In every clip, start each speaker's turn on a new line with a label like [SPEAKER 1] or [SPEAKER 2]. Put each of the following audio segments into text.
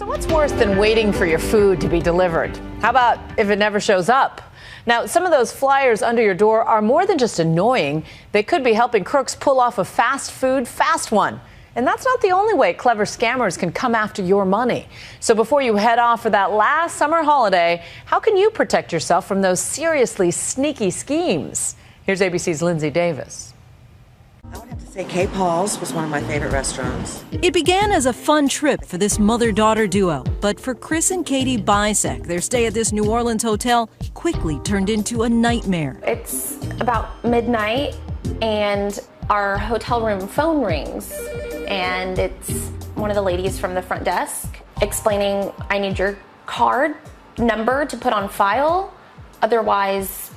[SPEAKER 1] So what's worse than waiting for your food to be delivered? How about if it never shows up? Now, some of those flyers under your door are more than just annoying. They could be helping crooks pull off a fast food fast one. And that's not the only way clever scammers can come after your money. So before you head off for that last summer holiday, how can you protect yourself from those seriously sneaky schemes? Here's ABC's Lindsay Davis.
[SPEAKER 2] I would have to say K. Paul's was one of my favorite restaurants.
[SPEAKER 3] It began as a fun trip for this mother-daughter duo, but for Chris and Katie Bisek, their stay at this New Orleans hotel quickly turned into a nightmare.
[SPEAKER 4] It's about midnight and our hotel room phone rings, and it's one of the ladies from the front desk explaining, I need your card number to put on file, otherwise,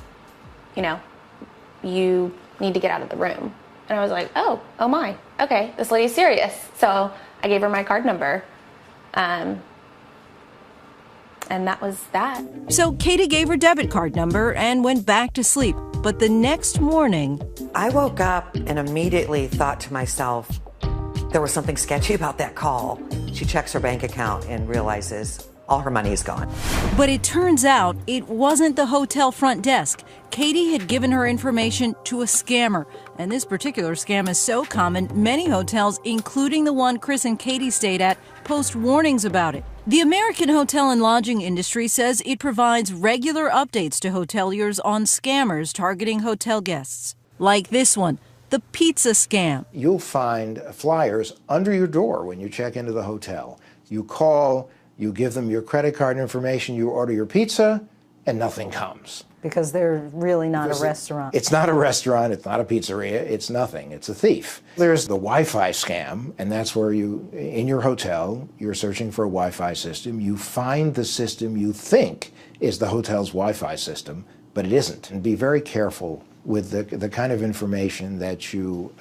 [SPEAKER 4] you need to get out of the room. And I was like, oh my, okay, this lady's serious. So I gave her my card number. And that was that.
[SPEAKER 3] So Katie gave her debit card number and went back to sleep. But the next morning,
[SPEAKER 2] I woke up and immediately thought to myself, there was something sketchy about that call. She checks her bank account and realizes all her money is gone.
[SPEAKER 3] But it turns out it wasn't the hotel front desk. Katie had given her information to a scammer. And this particular scam is so common, many hotels, including the one Chris and Katie stayed at, post warnings about it. The American hotel and lodging industry says it provides regular updates to hoteliers on scammers targeting hotel guests. Like this one, the pizza scam.
[SPEAKER 5] You'll find flyers under your door when you check into the hotel. You call, you give them your credit card information, you order your pizza, and nothing comes.
[SPEAKER 6] Because they're really not a restaurant.
[SPEAKER 5] It's not a restaurant, it's not a pizzeria, it's nothing, it's a thief. There's the Wi-Fi scam, and that's where in your hotel, you're searching for a Wi-Fi system. You find the system you think is the hotel's Wi-Fi system, but it isn't. And be very careful with the kind of information that you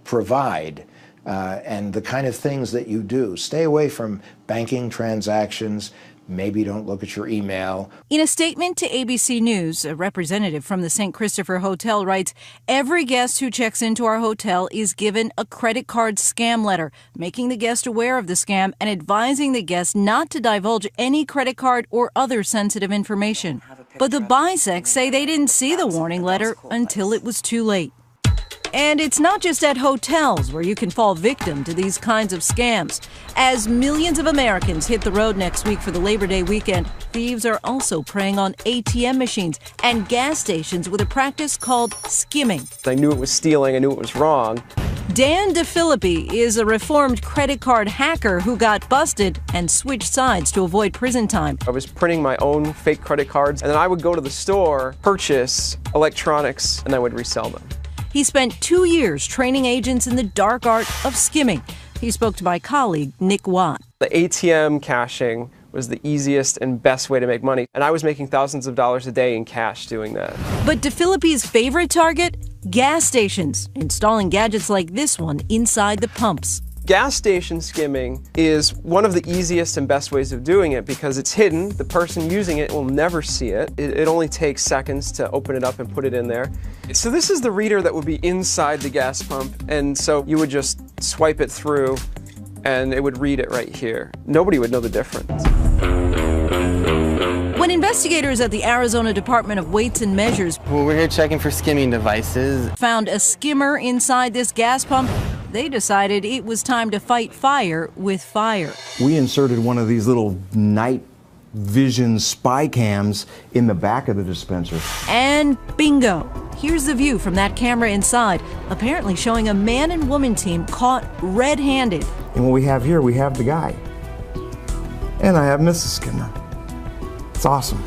[SPEAKER 5] provide and the kind of things that you do. Stay away from banking transactions. Maybe don't look at your email.
[SPEAKER 3] In a statement to ABC News, a representative from the St. Christopher Hotel writes, every guest who checks into our hotel is given a credit card scam letter, making the guest aware of the scam and advising the guest not to divulge any credit card or other sensitive information. But the Biseks say they didn't see the warning letter until it was too late. And it's not just at hotels where you can fall victim to these kinds of scams. As millions of Americans hit the road next week for the Labor Day weekend, thieves are also preying on ATM machines and gas stations with a practice called skimming.
[SPEAKER 7] I knew it was stealing, I knew it was wrong.
[SPEAKER 3] Dan DeFilippi is a reformed credit card hacker who got busted and switched sides to avoid prison time.
[SPEAKER 7] I was printing my own fake credit cards, and then I would go to the store, purchase electronics, and I would resell them.
[SPEAKER 3] He spent 2 years training agents in the dark art of skimming. He spoke to my colleague, Nick Watt.
[SPEAKER 7] The ATM cashing was the easiest and best way to make money, and I was making thousands of dollars a day in cash doing that.
[SPEAKER 3] But DeFilippi's favorite target? Gas stations, installing gadgets like this one inside the pumps.
[SPEAKER 7] Gas station skimming is one of the easiest and best ways of doing it because it's hidden. The person using it will never see it. It only takes seconds to open it up and put it in there. So this is the reader that would be inside the gas pump, and so you would just swipe it through and it would read it right here. Nobody would know the difference.
[SPEAKER 3] When investigators at the Arizona Department of Weights and Measures
[SPEAKER 8] we're here checking for skimming devices,
[SPEAKER 3] found a skimmer inside this gas pump, they decided it was time to fight fire with fire.
[SPEAKER 9] We inserted one of these little night vision spy cams in the back of the dispenser.
[SPEAKER 3] And bingo! Here's the view from that camera inside, apparently showing a man and woman team caught red-handed.
[SPEAKER 9] And what we have here, we have the guy. And I have Mrs. Skimmer. It's awesome.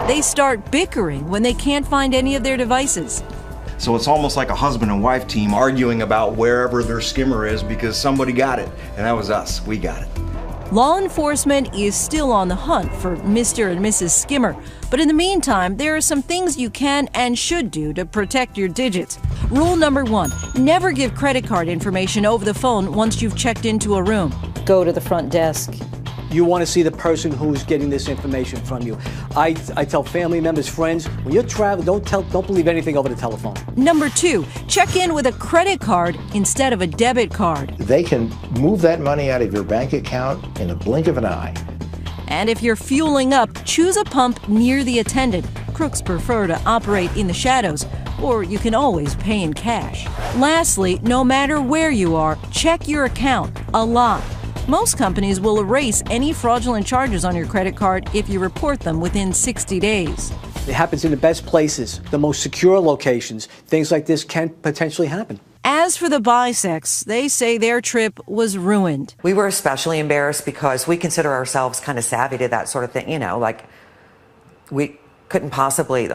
[SPEAKER 3] They start bickering when they can't find any of their devices.
[SPEAKER 9] So it's almost like a husband and wife team arguing about wherever their skimmer is because somebody got it. And that was us. We got it.
[SPEAKER 3] Law enforcement is still on the hunt for Mr. and Mrs. Skimmer. But in the meantime, there are some things you can and should do to protect your digits. Rule number 1, never give credit card information over the phone once you've checked into a room.
[SPEAKER 6] Go to the front desk.
[SPEAKER 10] You want to see the person who's getting this information from you. I tell family members, friends, when you're traveling, don't believe anything over the telephone.
[SPEAKER 3] Number 2, check in with a credit card instead of a debit card.
[SPEAKER 5] They can move that money out of your bank account in a blink of an eye.
[SPEAKER 3] And if you're fueling up, choose a pump near the attendant. Crooks prefer to operate in the shadows, or you can always pay in cash. Lastly, no matter where you are, check your account a lot. Most companies will erase any fraudulent charges on your credit card if you report them within 60 days.
[SPEAKER 10] It happens in the best places, the most secure locations. Things like this can potentially happen.
[SPEAKER 3] As for the bisex, they say their trip was ruined.
[SPEAKER 2] We were especially embarrassed because we consider ourselves kind of savvy to that sort of thing. You know, like we couldn't possibly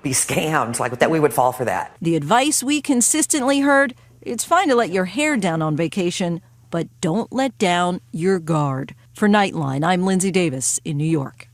[SPEAKER 2] be scammed, like that we would fall for that.
[SPEAKER 3] The advice we consistently heard, it's fine to let your hair down on vacation, but don't let down your guard. For Nightline, I'm Lindsay Davis in New York.